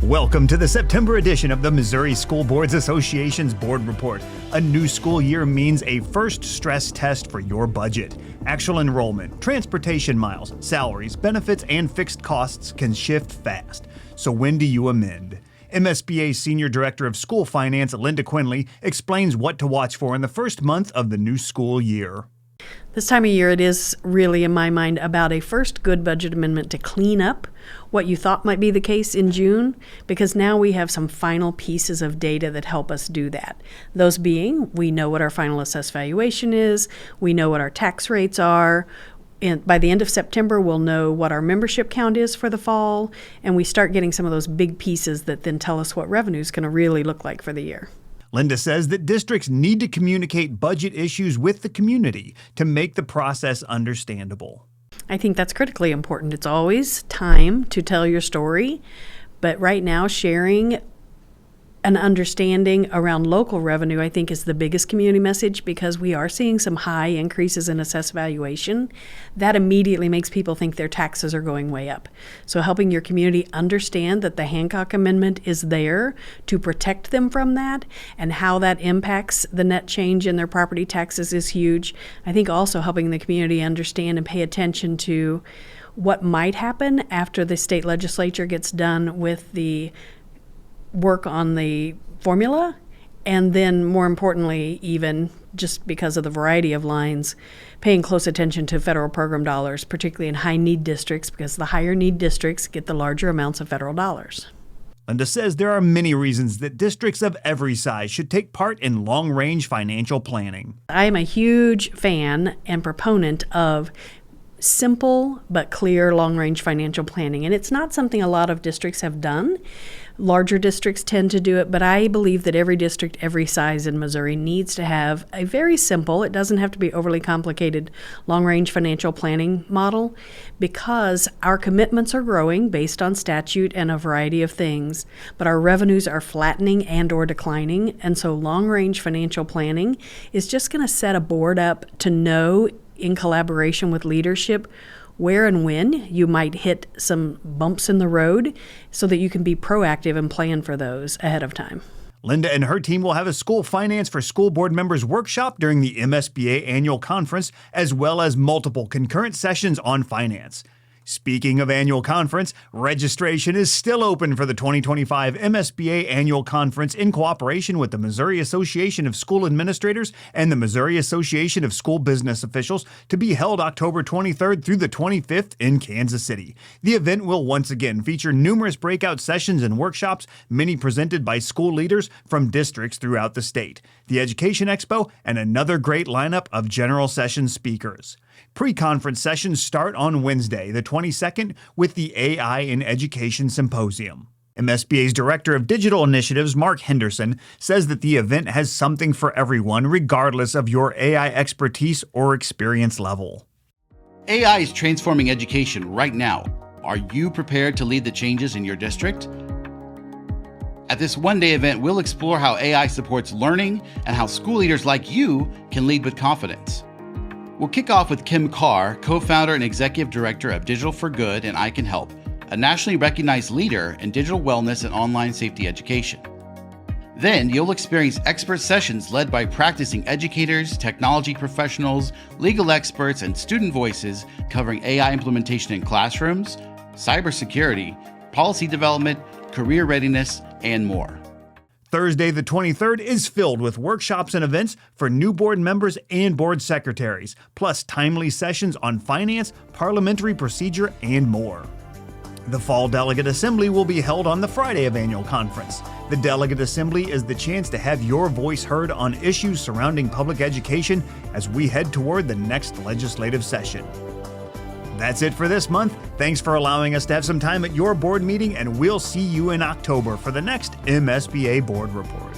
Welcome to the September edition of the Missouri School Boards Association's Board Report. A new school year means a first stress test for your budget. Actual enrollment, transportation miles, salaries, benefits, and fixed costs can shift fast. So when do you amend? MSBA Senior Director of School Finance, Linda Quinley, explains what to watch for in the first month of the new school year. This time of year, it is really, in my mind, about a first good budget amendment to clean up what you thought might be the case in June, because now we have some final pieces of data that help us do that. Those being, we know what our final assessed valuation is, we know what our tax rates are, and by the end of September, we'll know what our membership count is for the fall, and we start getting some of those big pieces that then tell us what revenue is going to really look like for the year. Linda says that districts need to communicate budget issues with the community to make the process understandable. I think that's critically important. It's always time to tell your story, but right now sharing an understanding around local revenue, I think, is the biggest community message, because we are seeing some high increases in assessed valuation. That immediately makes people think their taxes are going way up. So helping your community understand that the Hancock Amendment is there to protect them from that and how that impacts the net change in their property taxes is huge. I think also helping the community understand and pay attention to what might happen after the state legislature gets done with the work on the formula, and then more importantly, even just because of the variety of lines, paying close attention to federal program dollars, particularly in high need districts, because the higher need districts get the larger amounts of federal dollars. Linda says there are many reasons that districts of every size should take part in long-range financial planning. I am a huge fan and proponent of simple but clear long-range financial planning, and it's not something a lot of districts have done. Larger districts tend to do it, but I believe that every district, every size in Missouri needs to have a very simple, it doesn't have to be overly complicated, long-range financial planning model, because our commitments are growing based on statute and a variety of things, but our revenues are flattening and or declining, and so long-range financial planning is just going to set a board up to know, in collaboration with leadership, where and when you might hit some bumps in the road so that you can be proactive and plan for those ahead of time. Linda and her team will have a School Finance for School Board Members workshop during the MSBA annual conference, as well as multiple concurrent sessions on finance. Speaking of annual conference, registration is still open for the 2025 MSBA Annual Conference in cooperation with the Missouri Association of School Administrators and the Missouri Association of School Business Officials, to be held October 23rd through the 25th in Kansas City. The event will once again feature numerous breakout sessions and workshops, many presented by school leaders from districts throughout the state, the Education Expo, and another great lineup of general session speakers. Pre-conference sessions start on Wednesday, the 22nd, with the AI in Education Symposium. MSBA's Director of Digital Initiatives, Mark Henderson, says that the event has something for everyone, regardless of your AI expertise or experience level. AI is transforming education right now. Are you prepared to lead the changes in your district? At this one-day event, we'll explore how AI supports learning and how school leaders like you can lead with confidence. We'll kick off with Kim Carr, co-founder and executive director of Digital for Good and I Can Help, a nationally recognized leader in digital wellness and online safety education. Then you'll experience expert sessions led by practicing educators, technology professionals, legal experts, and student voices covering AI implementation in classrooms, cybersecurity, policy development, career readiness, and more. Thursday, the 23rd, is filled with workshops and events for new board members and board secretaries, plus timely sessions on finance, parliamentary procedure, and more. The Fall Delegate Assembly will be held on the Friday of annual conference. The Delegate Assembly is the chance to have your voice heard on issues surrounding public education as we head toward the next legislative session. That's it for this month. Thanks for allowing us to have some time at your board meeting, and we'll see you in October for the next MSBA Board Report.